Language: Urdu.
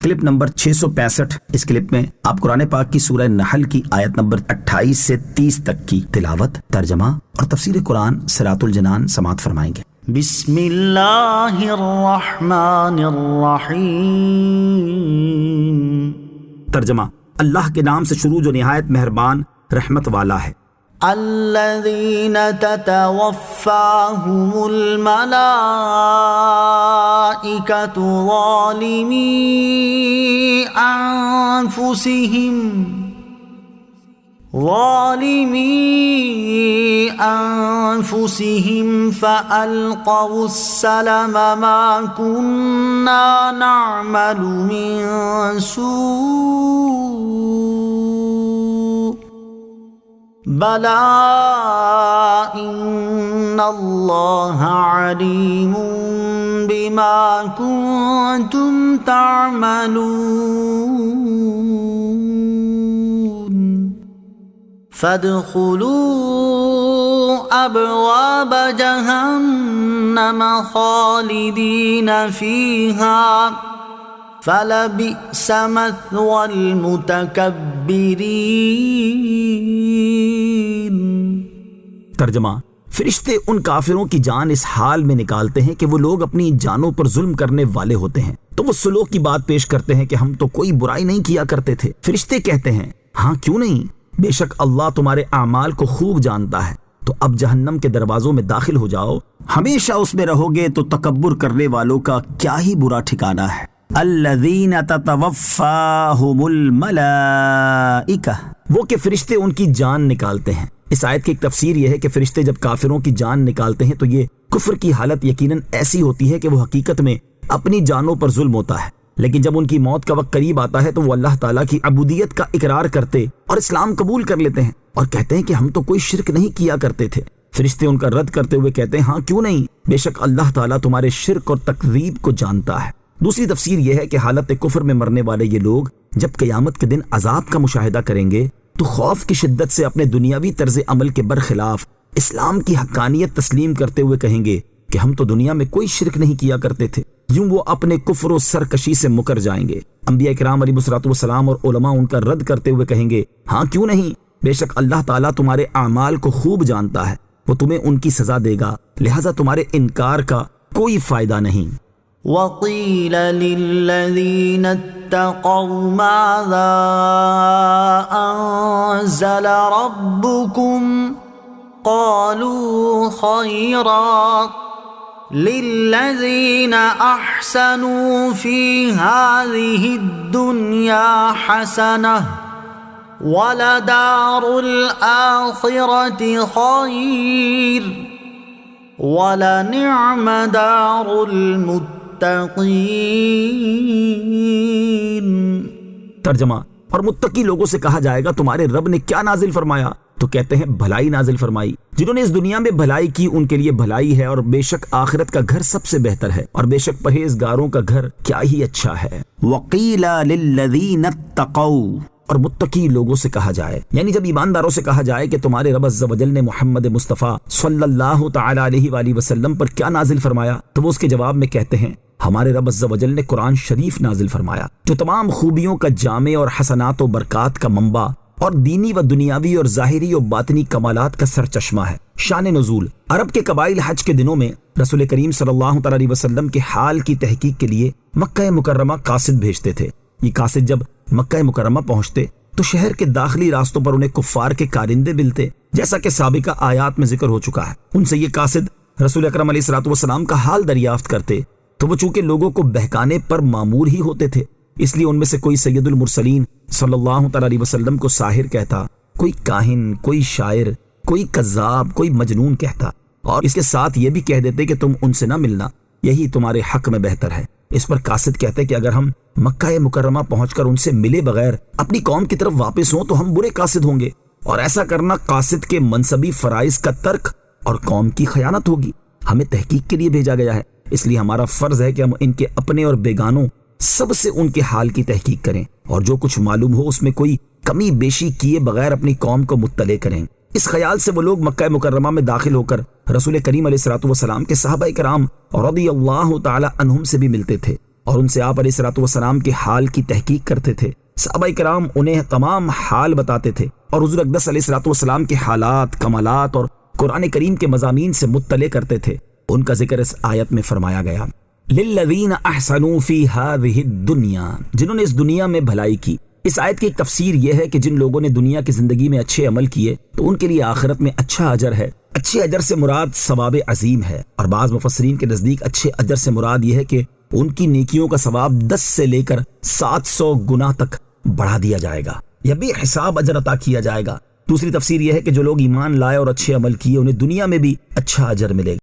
Clip number 665۔ اس کلپ میں آپ قرآن پاک کی سورہ نحل کی آیت نمبر 28 سے 30 تک کی تلاوت، ترجمہ اور تفسیر قرآن صراط الجنان سماعت فرمائیں گے۔ بسم اللہ الرحمن الرحیم۔ ترجمہ: اللہ کے نام سے شروع جو نہایت مہربان رحمت والا ہے۔ الذین تتوفاہم الملائکۃ ظالمی انفسہم فألقوا السلم ما كنا نعمل من سوء بَلَىٰ إِنَّ اللَّهَ عَلِيمٌ بِمَا كُنتُمْ تَعْمَلُونَ فَادْخُلُوا أَبْوَابَ جَهَنَّمَ خَالِدِينَ فِيهَا فَلَبِئْسَ مَثْوَى الْمُتَكَبِّرِينَ۔ ترجمہ: فرشتے ان کافروں کی جان اس حال میں نکالتے ہیں کہ وہ لوگ اپنی جانوں پر ظلم کرنے والے ہوتے ہیں، تو وہ سلوک کی بات پیش کرتے ہیں کہ ہم تو کوئی برائی نہیں کیا کرتے تھے۔ فرشتے کہتے ہیں ہاں کیوں نہیں، بے شک اللہ تمہارے اعمال کو خوب جانتا ہے، تو اب جہنم کے دروازوں میں داخل ہو جاؤ، ہمیشہ اس میں رہو گے تو تکبر کرنے والوں کا کیا ہی برا ٹھکانہ ہے۔ الذین تتوفاہم الملائکہ، وہ کہ فرشتے ان کی جان نکالتے ہیں۔ اس آیت کی ایک تفسیر یہ ہے کہ فرشتے جب کافروں کی جان نکالتے ہیں تو یہ کفر کی حالت یقیناً ایسی ہوتی ہے کہ وہ حقیقت میں اپنی جانوں پر ظلم ہوتا ہے، لیکن جب ان کی موت کا وقت قریب آتا ہے تو وہ اللہ تعالیٰ کی عبودیت کا اقرار کرتے اور اسلام قبول کر لیتے ہیں اور کہتے ہیں کہ ہم تو کوئی شرک نہیں کیا کرتے تھے۔ فرشتے ان کا رد کرتے ہوئے کہتے ہیں ہاں کیوں نہیں، بے شک اللہ تعالیٰ تمہارے شرک اور تکذیب کو جانتا ہے۔ دوسری تفسیر یہ ہے کہ حالت کفر میں مرنے والے یہ لوگ جب قیامت کے دن عذاب کا مشاہدہ کریں گے تو خوف کی شدت سے اپنے دنیاوی طرز عمل کے برخلاف اسلام کی حقانیت تسلیم کرتے ہوئے کہیں گے کہ ہم تو دنیا میں کوئی شرک نہیں کیا کرتے تھے، یوں وہ اپنے کفر و سرکشی سے مکر جائیں گے۔ انبیاء کرام علیہ الصلوۃ والسلام اور علماء ان کا رد کرتے ہوئے کہیں گے ہاں کیوں نہیں، بے شک اللہ تعالیٰ تمہارے اعمال کو خوب جانتا ہے، وہ تمہیں ان کی سزا دے گا، لہذا تمہارے انکار کا کوئی فائدہ نہیں۔ وَقِيلَ لِلَّذِينَ اتَّقَوْا مَاذَا أَنزَلَ رَبُّكُمْ قَالُوا خَيْرًا لِلَّذِينَ أَحْسَنُوا فِي هَذِهِ الدُّنْيَا حَسَنَةٌ وَلَدَارُ الْآخِرَةِ خَيْرٌ وَلَنِعْمَ دَارُ الْمُتَّقِينَ۔ ترجمہ: اور متقی لوگوں سے کہا جائے گا تمہارے رب نے کیا نازل فرمایا؟ تو کہتے ہیں بھلائی نازل فرمائی، جنہوں نے اس دنیا میں بھلائی کی ان کے لیے بھلائی ہے، اور بے شک آخرت کا گھر سب سے بہتر ہے، اور بے شک پرہیزگاروں کا گھر کیا ہی اچھا ہے۔ وَقِيلَ لِلَّذِينَ اتَّقَوْا، اور متقی لوگوں سے کہا جائے، یعنی جب ایمانداروں سے کہا جائے کہ تمہارے رب عز و جل نے محمد مصطفیٰ صلی اللہ تعالی علیہ وآلہ وسلم پر کیا نازل فرمایا، تو وہ اس کے جواب میں کہتے ہیں ہمارے رب عز و جل نے قرآن شریف نازل فرمایا، جو تمام خوبیوں کا جامع اور حسنات و برکات کا منبع اور دینی و دنیاوی اور ظاہری و باطنی کمالات کا سرچشمہ ہے۔ شان نزول: عرب کے قبائل حج کے دنوں میں رسول کریم صلی اللہ تعالی علیہ وسلم کے حال کی تحقیق کے لیے مکہ مکرمہ قاصد بھیجتے تھے۔ یہ قاصد جب مکہ مکرمہ پہنچتے تو شہر کے داخلی راستوں پر انہیں کفار کے کارندے ملتے، جیسا کہ سابقہ آیات میں ذکر ہو چکا ہے۔ ان سے یہ قاصد رسول اکرم علیہ الصلوۃ والسلام کا حال دریافت کرتے، تو وہ چونکہ لوگوں کو بہکانے پر مامور ہی ہوتے تھے، اس لیے ان میں سے کوئی سید المرسلین صلی اللہ تعالی علیہ وسلم کو ساحر کہتا، کوئی کاہن، کوئی شاعر، کوئی کذاب، کوئی مجنون کہتا، اور اس کے ساتھ یہ بھی کہہ دیتے کہ تم ان سے نہ ملنا، یہی تمہارے حق میں بہتر ہے۔ اس پر قاصد کہتے کہ اگر ہم مکہ مکرمہ پہنچ کر ان سے ملے بغیر اپنی قوم کی طرف واپس ہوں تو ہم برے قاصد ہوں گے، اور ایسا کرنا قاصد کے منصبی فرائض کا ترک اور قوم کی خیانت ہوگی۔ ہمیں تحقیق کے لیے بھیجا گیا ہے، اس لیے ہمارا فرض ہے کہ ہم ان کے اپنے اور بیگانوں سب سے ان کے حال کی تحقیق کریں، اور جو کچھ معلوم ہو اس میں کوئی کمی بیشی کیے بغیر اپنی قوم کو مطلع کریں۔ اس خیال سے وہ لوگ مکہ مکرمہ میں داخل ہو کر رسول کریم علیہ الصلوۃ والسلام کے صحابہ کرام رضی اللہ تعالی عنہم سے بھی ملتے تھے اور ان سے آپ علیہ الصلوۃ والسلام کے حال کی تحقیق کرتے تھے۔ صحابہ کرام انہیں تمام حال بتاتے تھے اور حضور اقدس علیہ الصلوۃ والسلام کے حالات، کمالات اور قرآن کریم کے مضامین سے مطلع کرتے تھے۔ ان کا ذکر اس آیت میں فرمایا گیا، للذین احسنوا فی ہذہ الدنیا، جنہوں نے اس دنیا میں بھلائی کی۔ اس آیت کی ایک تفسیر یہ ہے کہ جن لوگوں نے دنیا کی زندگی میں اچھے عمل کیے تو ان کے لیے آخرت میں اچھا اجر ہے۔ اچھے اجر سے مراد ثواب عظیم ہے، اور بعض مفسرین کے نزدیک اچھے اجر سے مراد یہ ہے کہ ان کی نیکیوں کا ثواب 10 سے لے کر 700 گنا تک بڑھا دیا جائے گا یا بے حساب اجر عطا کیا جائے گا۔ دوسری تفسیر یہ ہے کہ جو لوگ ایمان لائے اور اچھے عمل کیے انہیں دنیا میں بھی اچھا اجر ملے گا۔